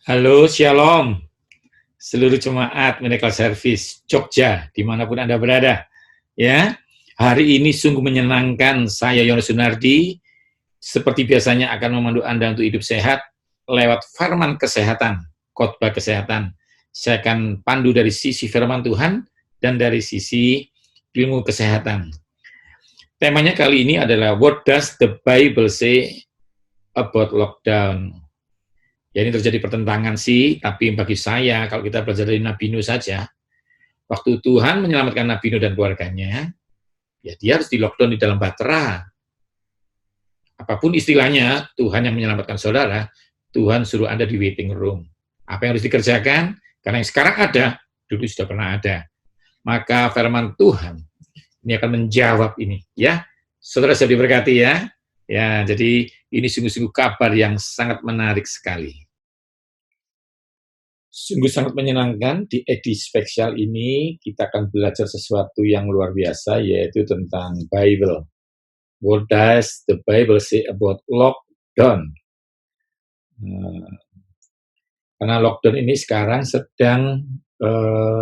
Halo, Shalom, seluruh jemaat Medical Service Jogja, dimanapun Anda berada. Ya, hari ini sungguh menyenangkan. Saya Yones Sunardi, seperti biasanya akan memandu Anda untuk hidup sehat lewat firman kesehatan, khotbah kesehatan. Saya akan pandu dari sisi firman Tuhan dan dari sisi ilmu kesehatan. Temanya kali ini adalah What does the Bible say about lockdown? Ya, ini terjadi pertentangan sih, tapi bagi saya, kalau kita belajar dari Nabi Nuh saja, waktu Tuhan menyelamatkan Nabi Nuh dan keluarganya, ya dia harus di lockdown di dalam batra. Apapun istilahnya, Tuhan yang menyelamatkan saudara, Tuhan suruh Anda di waiting room. Apa yang harus dikerjakan? Karena yang sekarang ada, dulu sudah pernah ada. Maka firman Tuhan ini akan menjawab ini, ya. Saudara sudah diberkati ya. Ya, jadi ini sungguh-sungguh kabar yang sangat menarik sekali. Sungguh sangat menyenangkan. Di edisi spesial ini kita akan belajar sesuatu yang luar biasa, yaitu tentang Bible. What does the Bible say about lockdown? Karena lockdown ini sekarang sedang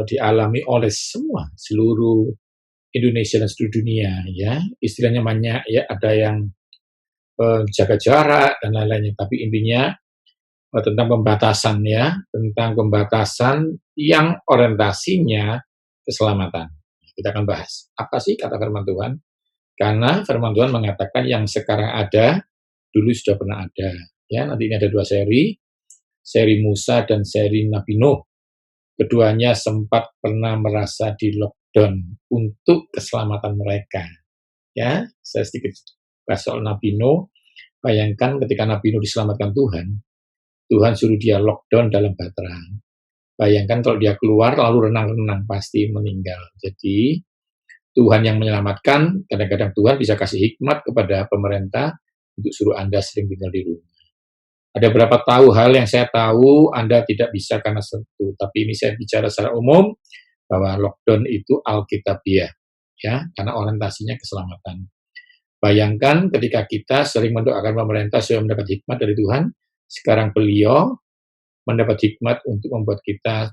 dialami oleh seluruh Indonesia dan seluruh dunia, ya. Istilahnya banyak, ya, ada yang jaga jarak dan lain-lainnya, tapi intinya tentang pembatasan, ya, tentang pembatasan yang orientasinya keselamatan. Kita akan bahas apa sih kata firman Tuhan, karena firman Tuhan mengatakan yang sekarang ada dulu sudah pernah ada, ya. Nanti ini ada dua seri Musa dan seri Nabi Nuh. Keduanya sempat pernah merasa di lockdown untuk keselamatan mereka, ya. Saya sedikit bahas soal Nabi Nuh. Bayangkan ketika Nabi Nuh diselamatkan Tuhan suruh dia lockdown dalam batra. Bayangkan kalau dia keluar lalu renang-renang pasti meninggal. Jadi Tuhan yang menyelamatkan. Kadang-kadang Tuhan bisa kasih hikmat kepada pemerintah untuk suruh Anda sering tinggal di rumah. Ada berapa tahu hal yang saya tahu Anda tidak bisa karena satu, tapi ini saya bicara secara umum bahwa lockdown itu alkitabiah, ya, karena orientasinya keselamatan. Bayangkan ketika kita sering mendoakan pemerintah supaya mendapat hikmat dari Tuhan, sekarang beliau mendapat hikmat untuk membuat kita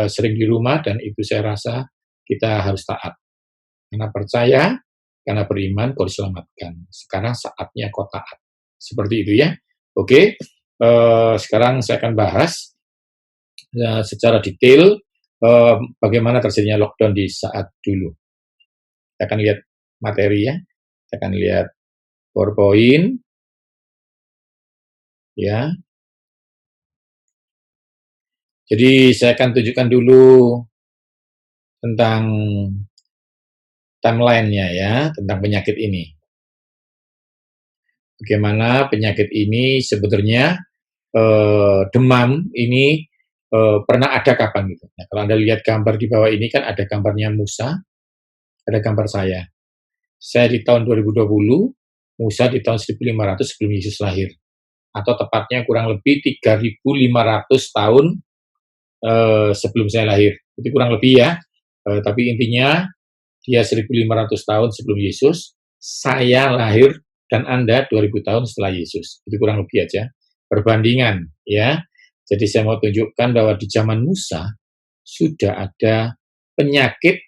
sering di rumah, dan itu saya rasa kita harus taat. Karena percaya, karena beriman, kau diselamatkan. Sekarang saatnya kau taat. Seperti itu, ya. Oke, sekarang saya akan bahas secara detail bagaimana terjadinya lockdown di saat dulu. Kita akan lihat materi, ya. Kita akan lihat PowerPoint, ya. Jadi saya akan tunjukkan dulu tentang timeline-nya, ya, tentang penyakit ini. Bagaimana penyakit ini sebetulnya demam ini pernah ada kapan gitu. Nah, kalau Anda lihat gambar di bawah ini kan ada gambarnya Musa, ada gambar saya. Saya di tahun 2020, Musa di tahun 1500 sebelum Yesus lahir. Atau tepatnya kurang lebih 3500 tahun sebelum saya lahir. Itu kurang lebih, ya. Tapi intinya dia 1500 tahun sebelum Yesus, saya lahir dan Anda 2000 tahun setelah Yesus. Itu kurang lebih aja perbandingan, ya. Jadi saya mau tunjukkan bahwa di zaman Musa sudah ada penyakit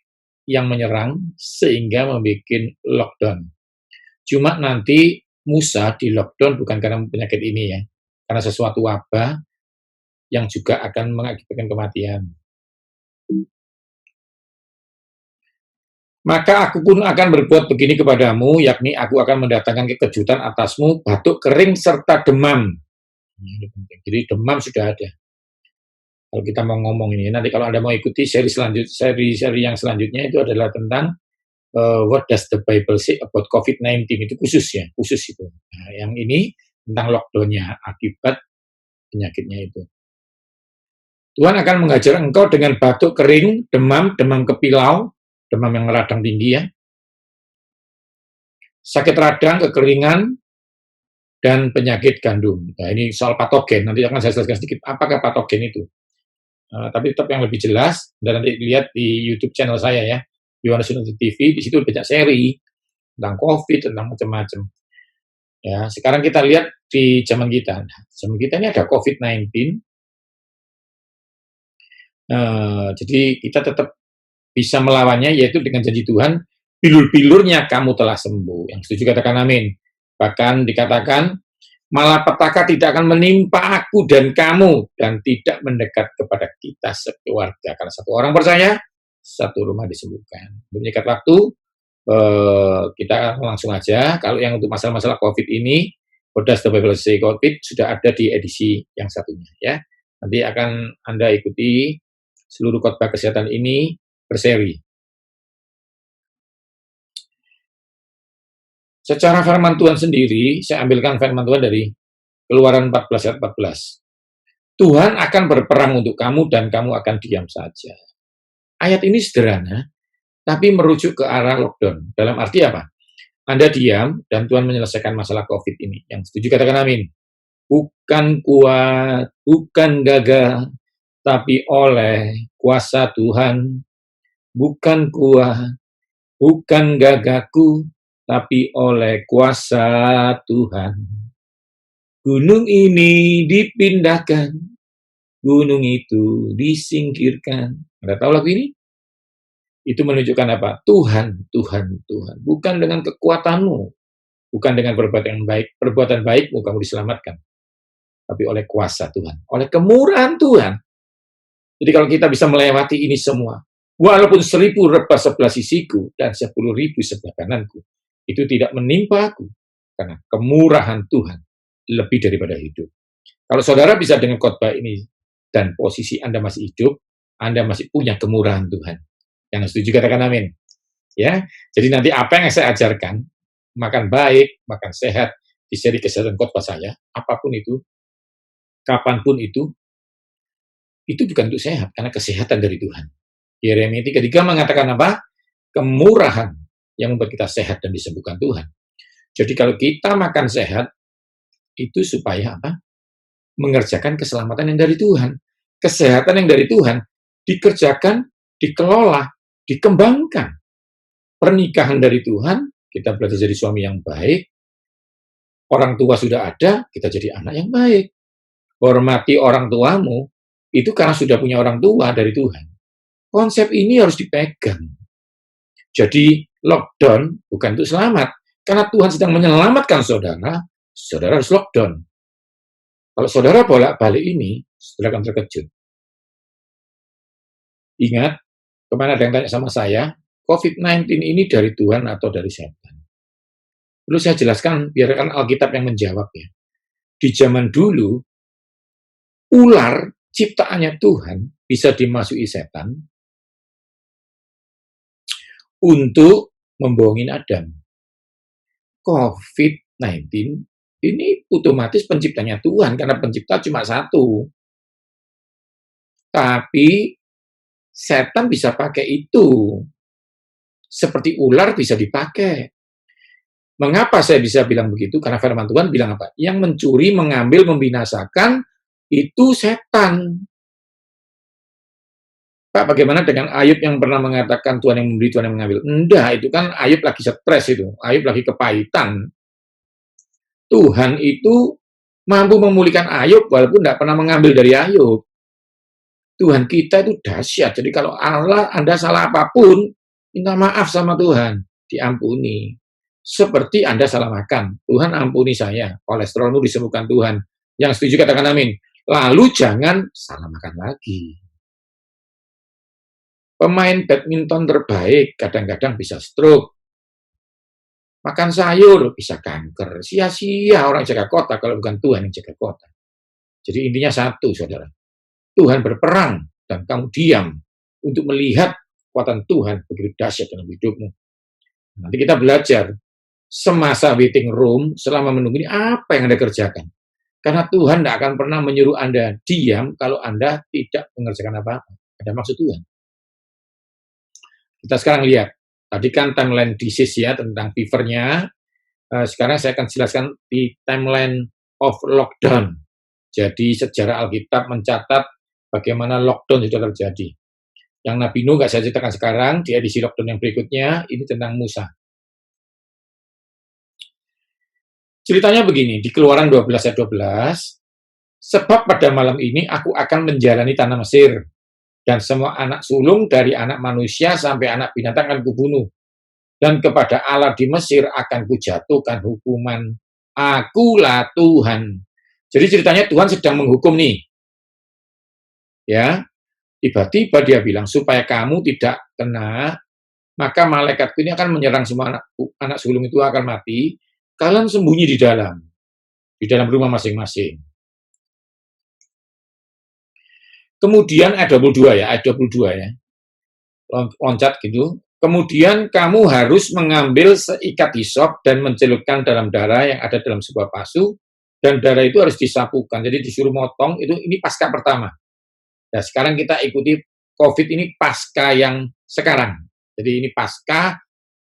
yang menyerang sehingga membuat lockdown. Cuma nanti Musa di lockdown bukan karena penyakit ini, ya, karena sesuatu wabah yang juga akan mengakibatkan kematian. Maka aku pun akan berbuat begini kepadamu, yakni aku akan mendatangkan kekejutan atasmu, batuk kering serta demam. Ini penting. Jadi demam sudah ada. Kalau kita mau ngomong ini, nanti kalau Anda mau ikuti seri yang selanjutnya itu adalah tentang what does the Bible say about COVID-19, itu khusus itu. Nah, yang ini tentang lockdown-nya akibat penyakitnya itu. Tuhan akan mengajar engkau dengan batuk kering, demam kepilau, demam yang radang tinggi, ya, sakit radang, kekeringan, dan penyakit gandum. Nah, ini soal patogen. Nanti akan saya jelaskan sedikit apakah patogen itu. Tapi tetap yang lebih jelas, dan nanti lihat di YouTube channel saya, ya, Yones Sunardi TV. Di situ banyak seri tentang COVID, tentang macam-macam. Ya, sekarang kita lihat di zaman kita. Nah, zaman kita ini ada COVID-19, Jadi kita tetap bisa melawannya, yaitu dengan janji Tuhan, bilur-bilurnya kamu telah sembuh. Yang setuju katakan amin. Bahkan dikatakan, malapetaka tidak akan menimpa aku dan kamu, dan tidak mendekat kepada kita sekeluarga. Karena satu orang percaya, satu rumah disembuhkan. Untuk menyikat waktu, kita langsung aja. Kalau yang untuk masalah-masalah COVID ini, Bodas the Bible Say COVID sudah ada di edisi yang satunya, ya. Nanti akan Anda ikuti seluruh khotbah kesehatan ini berseri. Secara firman Tuhan sendiri, saya ambilkan firman Tuhan dari Keluaran 14 ayat 14. Tuhan akan berperang untuk kamu dan kamu akan diam saja. Ayat ini sederhana, tapi merujuk ke arah lockdown. Dalam arti apa? Anda diam dan Tuhan menyelesaikan masalah COVID ini. Yang setuju katakan amin. Bukan kuat, bukan gagah, tapi oleh kuasa Tuhan. Bukan kuat, bukan gagahku, tapi oleh kuasa Tuhan. Gunung ini dipindahkan, gunung itu disingkirkan. Anda tahu lagu ini? Itu menunjukkan apa? Tuhan, Tuhan, Tuhan. Bukan dengan kekuatanmu, bukan dengan perbuatan baikmu kamu diselamatkan, tapi oleh kuasa Tuhan, oleh kemurahan Tuhan. Jadi kalau kita bisa melewati ini semua, walaupun 1000 rebah sebelah sisiku dan 10.000 sebelah kananku, itu tidak menimpa aku, karena kemurahan Tuhan lebih daripada hidup. Kalau saudara bisa dengan khotbah ini dan posisi Anda masih hidup, Anda masih punya kemurahan Tuhan. Yang setuju katakan amin. Ya, jadi nanti apa yang saya ajarkan, makan baik, makan sehat, di seri kesehatan khotbah saya, apapun itu, kapanpun itu bukan untuk sehat, karena kesehatan dari Tuhan. Yeremia 3:3 mengatakan apa? Kemurahan yang membuat kita sehat dan disembuhkan Tuhan. Jadi kalau kita makan sehat, itu supaya apa? Mengerjakan keselamatan yang dari Tuhan. Kesehatan yang dari Tuhan dikerjakan, dikelola, dikembangkan. Pernikahan dari Tuhan, kita belajar jadi suami yang baik. Orang tua sudah ada, kita jadi anak yang baik. Hormati orang tuamu, itu karena sudah punya orang tua dari Tuhan. Konsep ini harus dipegang. Jadi lockdown bukan untuk selamat. Karena Tuhan sedang menyelamatkan saudara, saudara harus lockdown. Kalau saudara bolak-balik ini, saudara akan terkejut. Ingat, kemarin ada yang tanya sama saya, COVID-19 ini dari Tuhan atau dari setan? Perlu saya jelaskan, biarkan Alkitab yang menjawab ya. Di zaman dulu, ular ciptaannya Tuhan bisa dimasuki setan untuk membohongin Adam. COVID-19 ini otomatis penciptanya Tuhan, karena pencipta cuma satu. Tapi setan bisa pakai itu. Seperti ular bisa dipakai. Mengapa saya bisa bilang begitu? Karena firman Tuhan bilang apa? Yang mencuri, mengambil, membinasakan, itu setan. Pak, bagaimana dengan Ayub yang pernah mengatakan Tuhan yang memberi, Tuhan yang mengambil? Enggak, itu kan Ayub lagi stres itu. Ayub lagi kepahitan. Tuhan itu mampu memulihkan Ayub walaupun tidak pernah mengambil dari Ayub. Tuhan kita itu dahsyat. Jadi kalau Anda salah apapun, minta maaf sama Tuhan, diampuni. Seperti Anda salah makan, Tuhan ampuni saya, kolesterolmu disembuhkan Tuhan. Yang setuju katakan amin. Lalu jangan salah makan lagi. Pemain badminton terbaik kadang-kadang bisa stroke. Makan sayur bisa kanker. Sia-sia orang jaga kota kalau bukan Tuhan yang jaga kota. Jadi intinya satu, saudara. Tuhan berperang dan kamu diam untuk melihat kekuatan Tuhan begitu dahsyat dalam hidupmu. Nanti kita belajar semasa waiting room, selama menunggu ini apa yang Anda kerjakan. Karena Tuhan tidak akan pernah menyuruh Anda diam kalau Anda tidak mengerjakan apa-apa. Ada maksud Tuhan. Kita sekarang lihat, tadi kan timeline disease ya tentang fever-nya. Sekarang saya akan jelaskan di timeline of lockdown. Jadi sejarah Alkitab mencatat bagaimana lockdown sudah terjadi. Yang Nabi Nuh nggak saya ceritakan sekarang, di edisi lockdown yang berikutnya, ini tentang Musa. Ceritanya begini, di Keluaran 12 ayat 12, sebab pada malam ini aku akan menjalani tanah Mesir, Dan semua anak sulung dari anak manusia sampai anak binatang akan kubunuh. Dan kepada Allah di Mesir akan kujatuhkan hukuman. Akulah Tuhan. Jadi ceritanya Tuhan sedang menghukum nih. Ya, tiba-tiba dia bilang supaya kamu tidak kena, maka malaikatku ini akan menyerang semua anak sulung itu akan mati. Kalian sembunyi di dalam rumah masing-masing. Kemudian ayat 22 ya, ayat 22 ya. Loncat gitu. Kemudian kamu harus mengambil seikat hisop dan mencelupkan dalam darah yang ada dalam sebuah pasu, dan darah itu harus disapukan. Jadi disuruh motong, ini pasca pertama. Nah, sekarang kita ikuti COVID ini pasca yang sekarang. Jadi ini pasca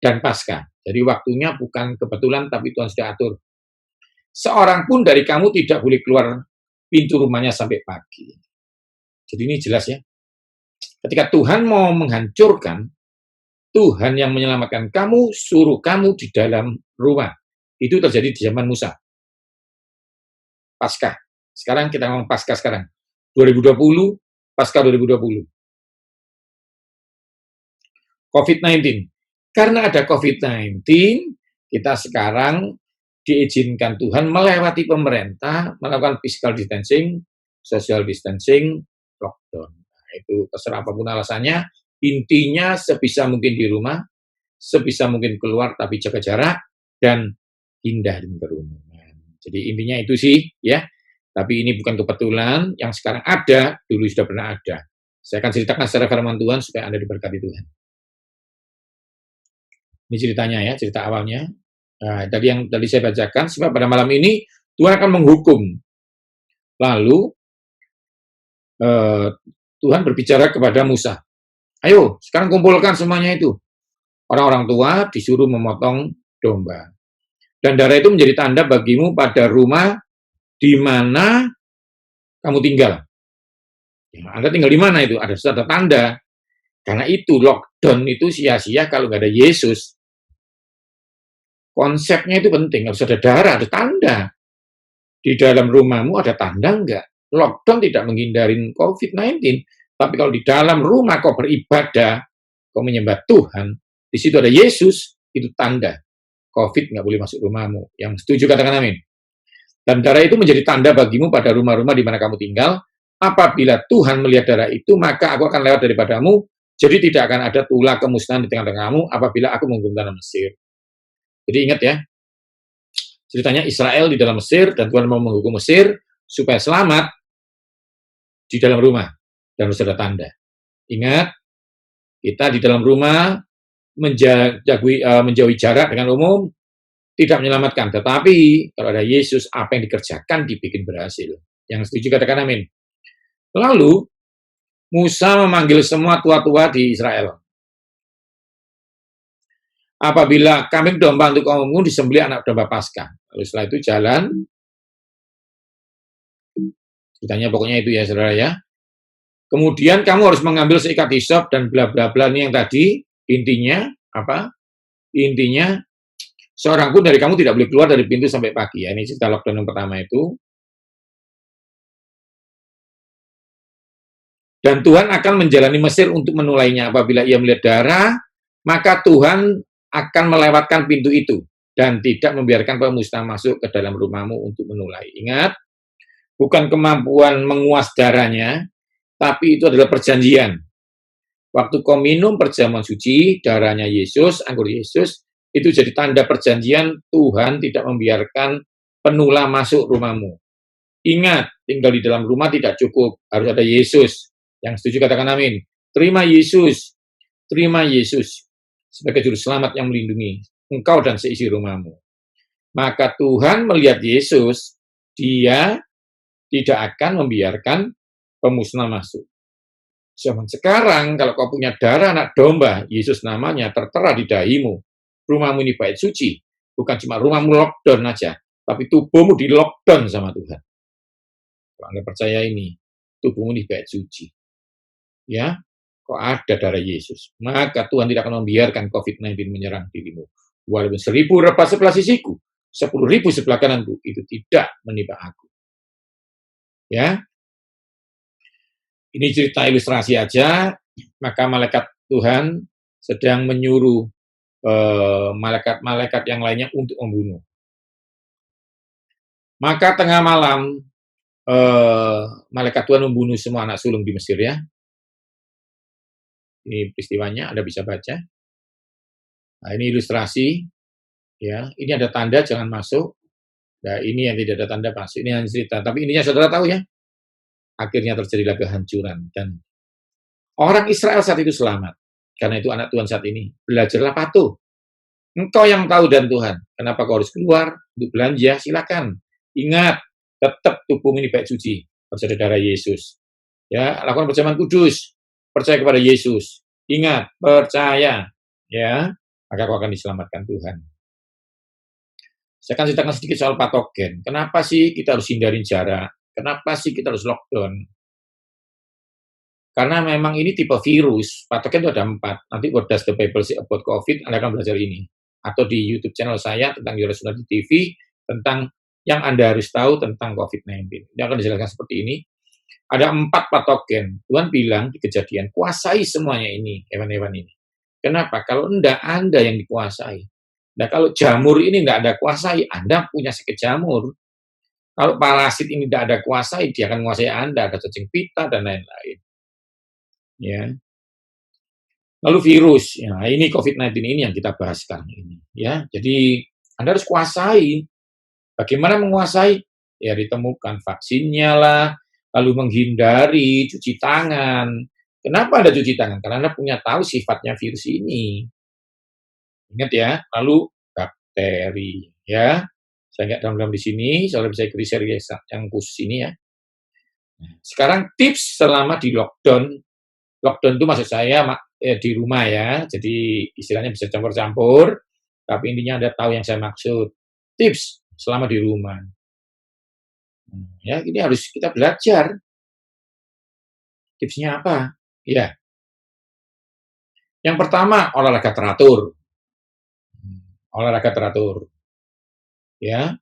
dan pasca. Jadi waktunya bukan kebetulan, tapi Tuhan sudah atur. Seorang pun dari kamu tidak boleh keluar pintu rumahnya sampai pagi. Jadi ini jelas ya. Ketika Tuhan mau menghancurkan, Tuhan yang menyelamatkan kamu, suruh kamu di dalam rumah. Itu terjadi di zaman Musa. Pasca. Sekarang kita ngomong pasca sekarang. 2020, pasca 2020. COVID-19. Karena ada COVID-19, kita sekarang diizinkan Tuhan melewati pemerintah, melakukan physical distancing, social distancing, lockdown. Nah, itu terserah apapun alasannya, intinya sebisa mungkin di rumah, sebisa mungkin keluar tapi jaga jarak, dan hindarin kerumunan. Jadi intinya itu sih, ya. Tapi ini bukan kebetulan, yang sekarang ada, dulu sudah pernah ada. Saya akan ceritakan secara firman Tuhan supaya Anda diberkati Tuhan. Ini ceritanya ya, cerita awalnya. Nah, tadi saya bacakan, sebab pada malam ini Tuhan akan menghukum. Lalu Tuhan berbicara kepada Musa. Ayo, sekarang kumpulkan semuanya itu. Orang-orang tua disuruh memotong domba. Dan darah itu menjadi tanda bagimu pada rumah di mana kamu tinggal. Ya, Anda tinggal di mana itu? Ada tanda. Karena itu lockdown itu sia-sia kalau nggak ada Yesus. Konsepnya itu penting, harus ada darah, ada tanda. Di dalam rumahmu ada tanda enggak? Lockdown tidak menghindarin COVID-19, tapi kalau di dalam rumah kau beribadah, kau menyembah Tuhan, di situ ada Yesus, itu tanda. COVID nggak boleh masuk rumahmu. Yang setuju katakan amin. Dan darah itu menjadi tanda bagimu pada rumah-rumah di mana kamu tinggal. Apabila Tuhan melihat darah itu, maka aku akan lewat daripadamu, jadi tidak akan ada tulah kemusnahan di tengah-tengah kamu apabila aku menghukum tanah Mesir. Jadi ingat ya, ceritanya Israel di dalam Mesir, dan Tuhan mau menghukum Mesir supaya selamat di dalam rumah, dan harus ada tanda. Ingat, kita di dalam rumah menjauhi jarak dengan umum, tidak menyelamatkan. Tetapi, kalau ada Yesus, apa yang dikerjakan dibikin berhasil. Yang setuju katakan amin. Lalu, Musa memanggil semua tua-tua di Israel. Apabila kambing domba untuk kaummu disembelih anak domba Paskah. Lalu setelah itu jalan. Ceritanya pokoknya itu ya saudara ya. Kemudian kamu harus mengambil seikat hisop dan bla bla bla ini yang tadi. Intinya apa? Intinya seorang pun dari kamu tidak boleh keluar dari pintu sampai pagi ya. Ini cerita lockdown yang pertama itu. Dan Tuhan akan menjalani Mesir untuk menulainya. Apabila ia melihat darah, maka Tuhan akan melewatkan pintu itu dan tidak membiarkan pemusnah masuk ke dalam rumahmu untuk menulai. Ingat, bukan kemampuan menguas darahnya, tapi itu adalah perjanjian. Waktu kau minum perjamuan suci, darahnya Yesus, anggur Yesus, itu jadi tanda perjanjian Tuhan tidak membiarkan penulah masuk rumahmu. Ingat, tinggal di dalam rumah tidak cukup, harus ada Yesus. Yang setuju katakan amin. Terima Yesus. Terima Yesus sebagai juru selamat yang melindungi engkau dan seisi rumahmu. Maka Tuhan melihat Yesus, dia tidak akan membiarkan pemusnah masuk. Zaman sekarang, kalau kau punya darah anak domba, Yesus namanya tertera di dahimu, rumahmu ini bait suci, bukan cuma rumahmu lockdown aja, tapi tubuhmu di lockdown sama Tuhan. Kalau Anda percaya ini, tubuhmu ini bait suci. Ya, kok ada darah Yesus, maka Tuhan tidak akan membiarkan COVID-19 menyerang dirimu. Walaupun 1000 rebah sebelah sisiku, 10.000 sebelah kananku, itu tidak menimpa aku. Ya, Ini cerita ilustrasi aja, maka malaikat Tuhan sedang menyuruh malaikat-malaikat yang lainnya untuk membunuh. Maka tengah malam malaikat Tuhan membunuh semua anak sulung di Mesir ya. Ini peristiwanya, Anda bisa baca. Nah, ini ilustrasi ya. Ini ada tanda jangan masuk. Nah, ini yang tidak ada tanda masuk. Ini hanya cerita. Tapi ininya saudara tahu ya. Akhirnya terjadilah kehancuran dan orang Israel saat itu selamat. Karena itu anak Tuhan saat ini. Belajarlah patuh. Engkau yang tahu dan Tuhan. Kenapa kau harus keluar untuk belanja? Silakan. Ingat, tetap tubuhmu ini baik suci. Percaya darah Yesus. Ya, lakukan perjamuan kudus. Percaya kepada Yesus. Ingat, percaya. Ya, maka kau akan diselamatkan Tuhan. Saya akan ceritakan sedikit soal patogen. Kenapa sih kita harus hindarin jarak? Kenapa sih kita harus lockdown? Karena memang ini tipe virus. Patogen itu ada 4. Nanti what does the Bible say about COVID, Anda akan belajar ini. Atau di YouTube channel saya tentang Yura Sunardi TV, tentang yang Anda harus tahu tentang COVID-19. Ini akan dijelaskan seperti ini. Ada 4 patogen. Tuhan bilang di Kejadian, kuasai semuanya ini, hewan-hewan ini. Kenapa? Kalau enggak, Anda yang dikuasai. Nah, kalau jamur ini enggak ada kuasai, Anda punya sakit jamur. Kalau parasit ini enggak ada kuasai, dia akan menguasai Anda, ada cacing pita, dan lain-lain. Ya. Lalu virus, ya, ini COVID-19 ini yang kita bahas sekarang ini. Ya, jadi Anda harus kuasai. Bagaimana menguasai? Ya, ditemukan vaksinnya lah, lalu menghindari cuci tangan. Kenapa ada cuci tangan? Karena Anda punya tahu sifatnya virus ini. Ingat ya, lalu bakteri, ya. Saya nggak dalam-dalam di sini, soalnya bisa ikuti seri yang khusus ini ya. Sekarang tips selama di lockdown. Lockdown itu maksud saya di rumah ya, jadi istilahnya bisa campur-campur, tapi intinya Anda tahu yang saya maksud. Tips selama di rumah. Ya, ini harus kita belajar. Tipsnya apa? Ya. Yang pertama, olahraga teratur. Olahraga teratur. Ya.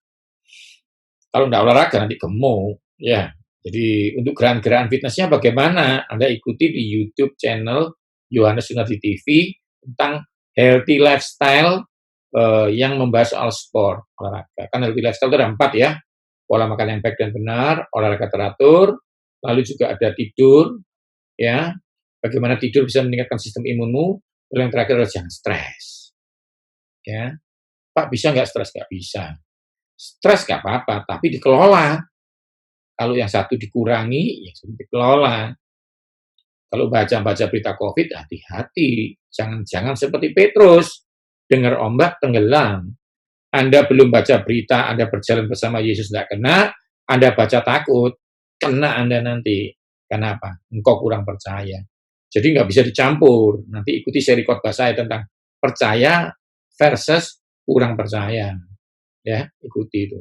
Kalau enggak olahraga nanti gemuk, ya. Jadi untuk gerakan-gerakan fitnessnya bagaimana? Anda ikuti di YouTube channel Yohanes Sunardi TV tentang healthy lifestyle yang membahas soal sport, olahraga. Kan healthy lifestyle itu ada 4 ya. Pola makan yang baik dan benar, olahraga teratur, lalu juga ada tidur, ya. Bagaimana tidur bisa meningkatkan sistem imunmu, lalu yang terakhir adalah jangan stres. Ya. Pak, bisa nggak stres? Nggak bisa. Stres nggak apa-apa, tapi dikelola. Kalau yang satu dikurangi, yang satu dikelola. Kalau baca-baca berita COVID, hati-hati. Jangan-jangan seperti Petrus, dengar ombak, tenggelam. Anda belum baca berita, Anda berjalan bersama Yesus tidak kena, Anda baca takut, kena Anda nanti. Kenapa? Engkau kurang percaya. Jadi nggak bisa dicampur. Nanti ikuti seri khotbah saya tentang percaya versus kurang percaya. Ya, ikuti itu.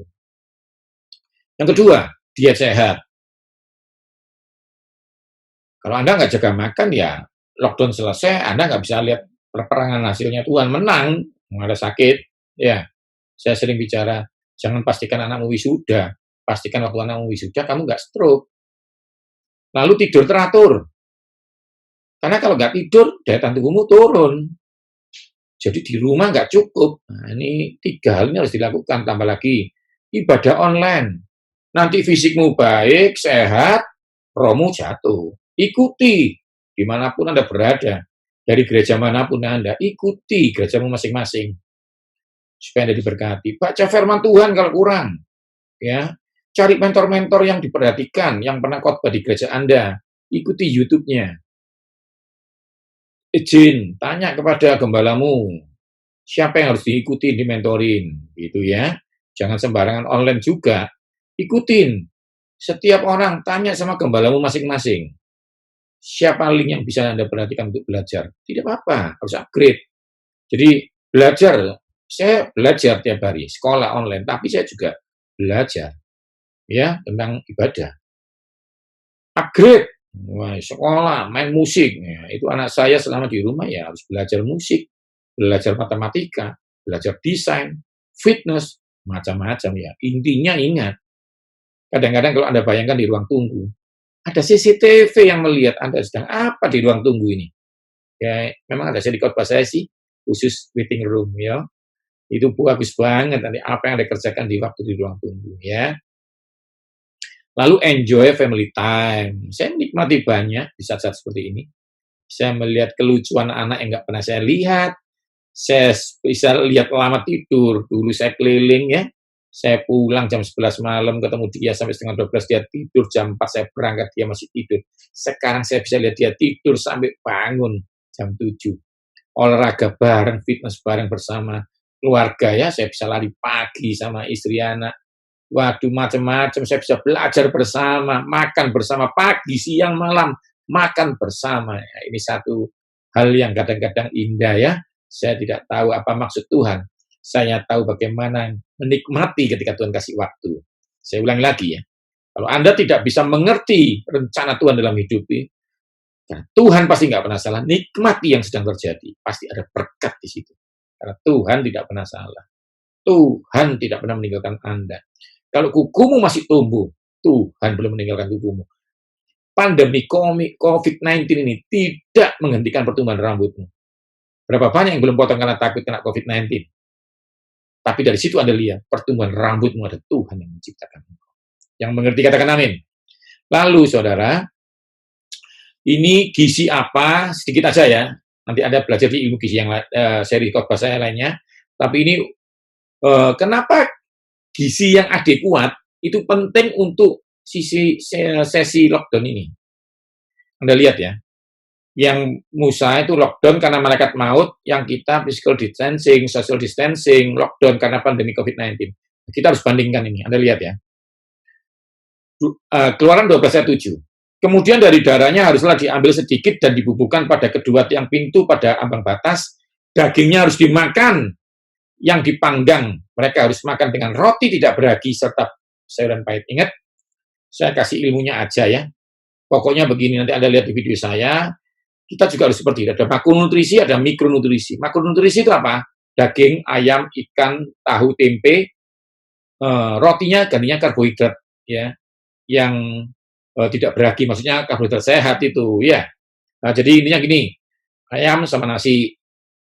Yang kedua, diet sehat. Kalau Anda nggak jaga makan, ya lockdown selesai, Anda nggak bisa lihat perperangan hasilnya Tuhan menang, nggak ada sakit. Ya, saya sering bicara, jangan pastikan anakmu wisuda, pastikan waktu anakmu wisuda kamu nggak stroke. Lalu tidur teratur. Karena kalau nggak tidur, daya tahan tubuhmu turun. Jadi di rumah nggak cukup. Nah, ini 3 hal ini harus dilakukan, tambah lagi ibadah online. Nanti fisikmu baik, sehat, rohmu jatuh. Ikuti dimanapun Anda berada, dari gereja manapun Anda, ikuti gerejamu masing-masing supaya Anda diberkati. Baca firman Tuhan kalau kurang, ya. Cari mentor-mentor yang diperhatikan, yang pernah khotbah di gereja Anda. Ikuti YouTube-nya. Izin, tanya kepada gembalamu, siapa yang harus diikuti, dimentorin, gitu ya. Jangan sembarangan online juga. Ikutin. Setiap orang tanya sama gembalamu masing-masing. Siapa link yang bisa Anda perhatikan untuk belajar? Tidak apa-apa, harus upgrade. Jadi belajar, saya belajar tiap hari, sekolah online, tapi saya juga belajar ya tentang ibadah. Upgrade, wah, sekolah, main musik, ya, itu anak saya selama di rumah ya harus belajar musik, belajar matematika, belajar desain, fitness, macam-macam ya. Intinya ingat, kadang-kadang kalau Anda bayangkan di ruang tunggu, Ada CCTV yang melihat Anda sedang apa di ruang tunggu ini. Ya, memang ada di khotbah saya sih, khusus waiting room ya. Itu bagus banget nanti apa yang Anda kerjakan di waktu di ruang tunggu ya. Lalu enjoy family time. Saya menikmati banyak di saat-saat seperti ini. Saya melihat kelucuan anak yang nggak pernah saya lihat. Saya bisa lihat lama tidur. Dulu saya keliling ya. Saya pulang jam 11 malam, ketemu dia sampai setengah 12, dia tidur. Jam 4 saya berangkat, dia masih tidur. Sekarang saya bisa lihat dia tidur sampai bangun jam 7. Olahraga bareng, fitness bareng bersama keluarga ya. Saya bisa lari pagi sama istri anak. Waduh, macam-macam. Saya bisa belajar bersama, makan bersama pagi, siang, malam, makan bersama. Ya, ini satu hal yang kadang-kadang indah ya. Saya tidak tahu apa maksud Tuhan. Saya tahu bagaimana menikmati ketika Tuhan kasih waktu. Saya ulang lagi ya. Kalau Anda tidak bisa mengerti rencana Tuhan dalam hidup ini, nah, Tuhan pasti nggak pernah salah. Nikmati yang sedang terjadi. Pasti ada berkat di situ. Karena Tuhan tidak pernah salah. Tuhan tidak pernah meninggalkan Anda. Kalau kukumu masih tumbuh, Tuhan belum meninggalkan kukumu. Pandemi COVID-19 ini tidak menghentikan pertumbuhan rambutmu. Berapa banyak yang belum potong karena takut kena COVID-19. Tapi dari situ Anda lihat, pertumbuhan rambutmu ada Tuhan yang menciptakan. Yang mengerti katakan amin. Lalu saudara, ini gizi apa? Sedikit aja ya. Nanti Anda belajar di ilmu gizi yang seri khotbah saya lainnya. Tapi ini kenapa gizi yang adekuat itu penting untuk sesi lockdown ini. Anda lihat ya, yang Musa itu lockdown karena malaikat maut, yang kita physical distancing, social distancing, lockdown karena pandemi COVID-19. Kita harus bandingkan ini, Anda lihat ya. Keluaran 12 ayat 7. Kemudian dari darahnya haruslah diambil sedikit dan dibubuhkan pada kedua tiang pintu pada ambang batas. Dagingnya harus dimakan, yang dipanggang, mereka harus makan dengan roti tidak beragi serta sayuran pahit. Ingat, saya kasih ilmunya aja ya. Pokoknya begini, nanti Anda lihat di video saya, kita juga harus seperti itu. Ada makronutrisi, ada mikronutrisi. Makronutrisi itu apa? Daging, ayam, ikan, tahu, tempe, rotinya gantinya karbohidrat ya, yang tidak beragi, maksudnya karbohidrat sehat itu ya. Nah, jadi intinya gini, ayam sama nasi,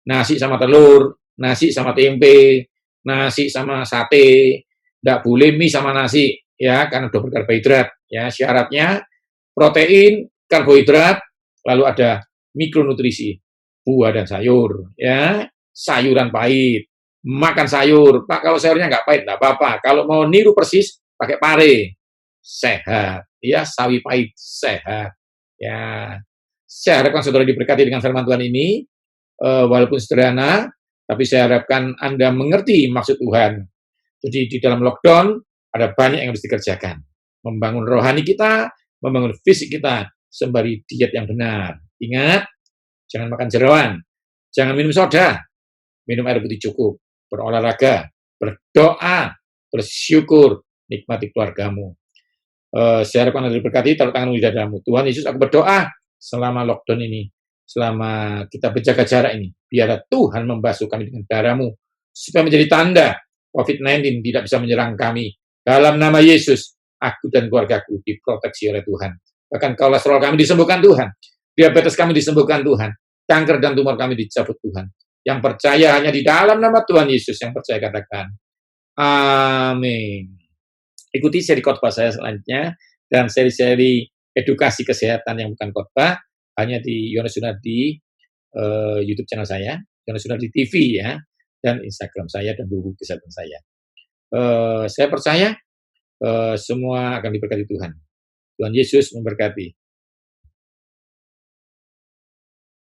nasi sama telur, nasi sama tempe, nasi sama sate, tidak boleh mie sama nasi, ya, karena udah berkarbohidrat. Ya, syaratnya protein, karbohidrat, lalu ada mikronutrisi, buah dan sayur, ya, sayuran pahit, makan sayur. Pak, kalau sayurnya nggak pahit, nggak apa-apa. Kalau mau niru persis, pakai pare, sehat, ya, sawi pahit, sehat, ya. Saya harapkan saudara diberkati dengan firman Tuhan ini, walaupun sederhana, tapi saya harapkan Anda mengerti maksud Tuhan. Jadi di dalam lockdown ada banyak yang harus dikerjakan. Membangun rohani kita, membangun fisik kita, sembari diet yang benar. Ingat, jangan makan jeroan, jangan minum soda, minum air putih cukup, berolahraga, berdoa, bersyukur, nikmati keluargamu. Saya harapkan Anda diberkati, taruh tangan di dadamu. Tuhan Yesus, aku berdoa selama lockdown ini, selama kita berjaga jarak ini, biarlah Tuhan membasuh kami dengan darah-Mu, supaya menjadi tanda COVID-19 tidak bisa menyerang kami. Dalam nama Yesus, aku dan keluargaku diproteksi oleh Tuhan. Bahkan kolesterol kami disembuhkan Tuhan, diabetes kami disembuhkan Tuhan, kanker dan tumor kami dicabut Tuhan. Yang percaya hanya di dalam nama Tuhan Yesus, yang percaya katakan, amin. Ikuti seri khotbah saya selanjutnya, dan seri-seri edukasi kesehatan yang bukan khotbah, hanya di Yohanes Sunardi YouTube channel saya, Yohanes Sunardi TV ya, dan Instagram saya dan buku kesehatan saya. Saya percaya semua akan diberkati Tuhan. Tuhan Yesus memberkati.